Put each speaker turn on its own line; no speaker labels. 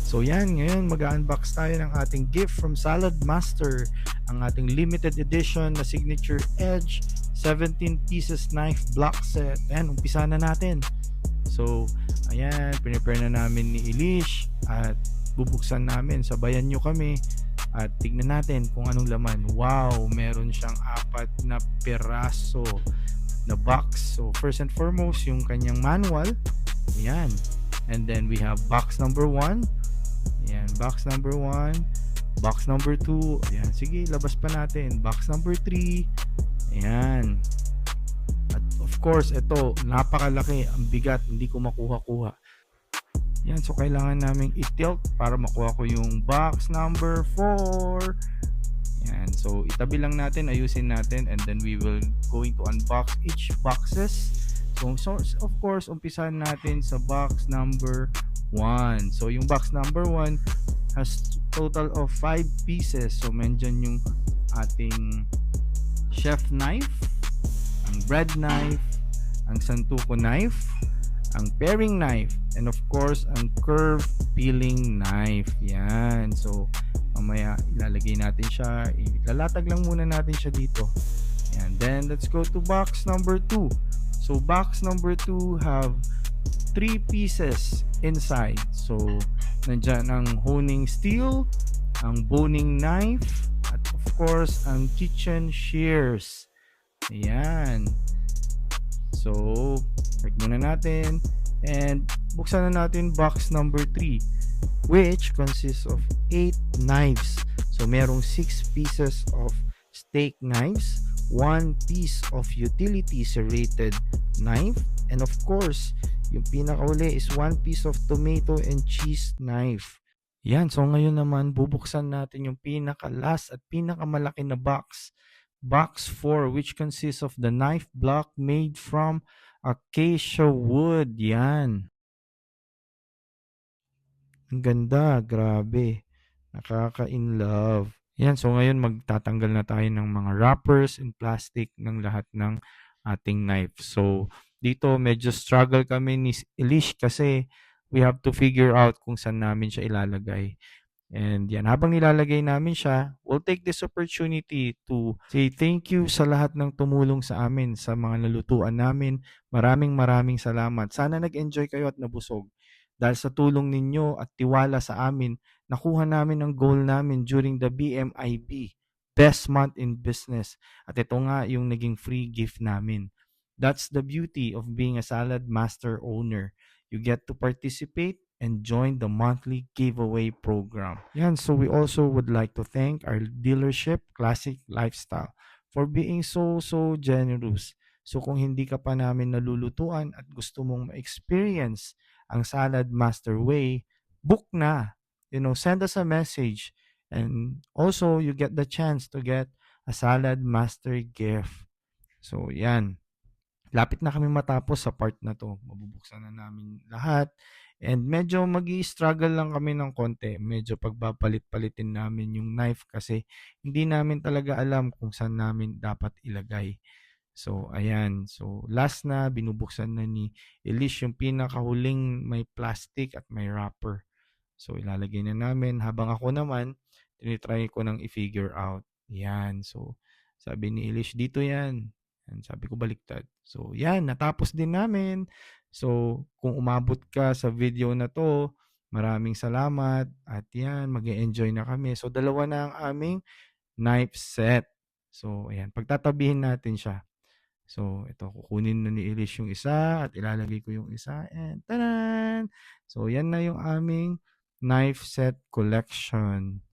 So yan, ngayon mag-unbox tayo ng ating gift from Salad Master, ang ating limited edition na Signature Edge 17 pieces knife block set. Ayan, umpisa na natin. So, ayan, prepare na namin ni Elish at bubuksan namin. Sabayan nyo kami at tignan natin kung anong laman. Wow, meron siyang 4 na peraso na box. So, first and foremost, yung kanyang manual. Ayan. And then we have box number 1. Ayan, box number 1. Box number 2. Ayan, sige, labas pa natin. Box number 3. Ayan. At of course, ito, napakalaki. Ang bigat, hindi ko makuha-kuha. Yan, so kailangan naming i-tilt para makuha ko yung box number 4. Yan, so itabi lang natin, ayusin natin, and then we will going to unbox each boxes. So of course, umpisahan natin sa box number 1. So yung box number 1 has total of 5 pieces. So nandyan yung ating chef knife, ang bread knife, ang santuko knife, ang paring knife, and of course ang curve peeling knife. Yan, so mamaya ilalagay natin siya, ilalatag lang muna natin siya dito. And then let's go to box number 2. So box number 2 have 3 pieces inside. So nandyan ang honing steel, ang boning knife, at of course ang kitchen shears. Ayan, so check muna natin and buksan na natin box number 3, which consists of 8 knives. So merong 6 pieces of steak knives, 1 piece of utility serrated knife, and of course yung pinakauli is 1 piece of tomato and cheese knife. Yan, so ngayon naman bubuksan natin yung pinaka-last at pinakamalaki na box, box 4, which consists of the knife block made from acacia wood. Yan, ang ganda, grabe, nakaka-in-love. Yan, so ngayon magtatanggal na tayo ng mga wrappers and plastic ng lahat ng ating knife. So dito medyo struggle kami ni Elish kasi we have to figure out kung saan namin siya ilalagay. And yan, habang nilalagay namin siya, we'll take this opportunity to say thank you sa lahat ng tumulong sa amin, sa mga nalutuan namin. Maraming salamat. Sana nag-enjoy kayo at nabusog. Dahil sa tulong ninyo at tiwala sa amin, nakuha namin ang goal namin during the BMIB, Best Month in Business. At ito nga yung naging free gift namin. That's the beauty of being a Salad Master owner. You get to participate and join the monthly giveaway program. Yan, so we also would like to thank our dealership, Classic Lifestyle, for being so generous. So kung hindi ka pa namin nalulutuan at gusto mong ma-experience ang Salad Master Way, book na. Send us a message. And also, you get the chance to get a Salad Master gift. So, yan. Lapit na kami matapos sa part na to. Mabubuksan na namin lahat. And medyo struggle lang kami ng konti. Medyo pagbapalit-palitin namin yung knife kasi hindi namin talaga alam kung saan namin dapat ilagay. So, ayan. So, last na, binubuksan na ni Elish yung pinakahuling may plastic at may wrapper. So, ilalagay na namin. Habang ako naman, tinitry ko nang i-figure out. Yan. So, sabi ni Elish, dito yan. And sabi ko, baliktad. So, yan. Natapos din namin. So, kung umabot ka sa video na to, maraming salamat. At yan, mag-enjoy na kami. So, dalawa na ang aming knife set. So, ayan. Pagtatabihin natin siya. So, ito, kukunin na ni Elish yung isa at ilalagay ko yung isa. And, tanan! So, yan na yung aming knife set collection.